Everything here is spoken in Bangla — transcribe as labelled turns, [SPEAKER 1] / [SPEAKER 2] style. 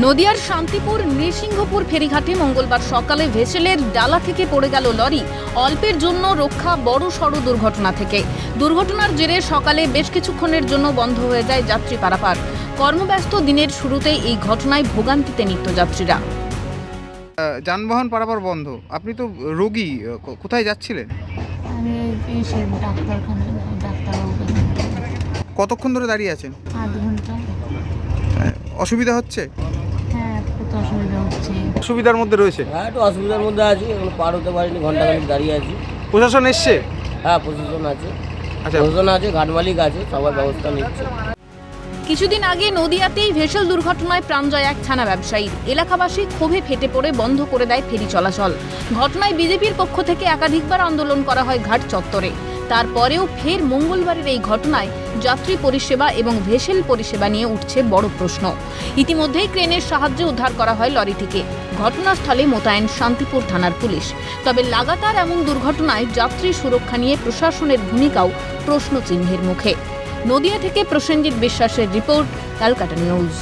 [SPEAKER 1] নদিয়ার শান্তিপুর নৃসিংহপুর ফেরিঘাটে মঙ্গলবার সকালে ভেসেলের ডালা থেকে পড়ে গেল লরি। অল্পের জন্য রক্ষা বড় সড় দুর্ঘটনা থেকে। দুর্ঘটনার জেরে সকালে বেশ কিছুক্ষণের জন্য বন্ধ হয়ে যায় যাত্রী পারাপার। কর্মব্যস্ত দিনের শুরুতেই এই ঘটনায় ভোগান্তিতে নিত্যযাত্রীরা।
[SPEAKER 2] যানবাহন পারাপার বন্ধ। আপনি তো রোগী, কোথায় যাচ্ছিলেন?
[SPEAKER 3] আমি ডাক্তারখানায় ডাক্তারবাবুকে
[SPEAKER 2] কতক্ষণ ধরে দাঁড়িয়ে আছেন?
[SPEAKER 3] 8 ঘন্টা।
[SPEAKER 2] অসুবিধা হচ্ছে?
[SPEAKER 3] হ্যাঁ, খুব অসুবিধা হচ্ছে।
[SPEAKER 2] অসুবিধার মধ্যে রয়েছে?
[SPEAKER 4] হ্যাঁ, একটু অসুবিধার মধ্যে আছি, এখন পার হতে পারিনি, ঘন্টাখানিক দাঁড়িয়ে আছি।
[SPEAKER 2] প্রশাসন এসছে?
[SPEAKER 4] হ্যাঁ, প্রশাসন আছে,
[SPEAKER 2] আচ্ছা,
[SPEAKER 4] প্রশাসন আছে, ঘাট মালিক আছে, সবার ব্যবস্থা নিচ্ছে।
[SPEAKER 1] কিছুদিন আগে নদিয়াতেই ভেসেল দুর্ঘটনায় প্রাণ যায় এক ছানা ব্যবসায়ীর। এলাকাবাসী ক্ষোভে ফেটে পড়ে বন্ধ করে দেয় ফেরি চলাচল। ঘটনায় বিজেপির পক্ষ থেকে একাধিকবার আন্দোলন করা হয় ঘাট চত্বরে। তারপরেও ফের মঙ্গলবারের এই ঘটনায় যাত্রী পরিষেবা এবং ভেসেল পরিষেবা নিয়ে উঠছে বড় প্রশ্ন। ইতিমধ্যেই ক্রেনের সাহায্যে উদ্ধার করা হয় লরিটিকে। ঘটনাস্থলে মোতায়েন শান্তিপুর থানার পুলিশ। তবে লাগাতার এমন দুর্ঘটনায় যাত্রী সুরক্ষা নিয়ে প্রশাসনের ভূমিকাও প্রশ্নচিহ্নের মুখে। নদিয়া থেকে প্রসেনজিৎ বিশ্বাসের রিপোর্ট, ক্যালকাটা নিউজ।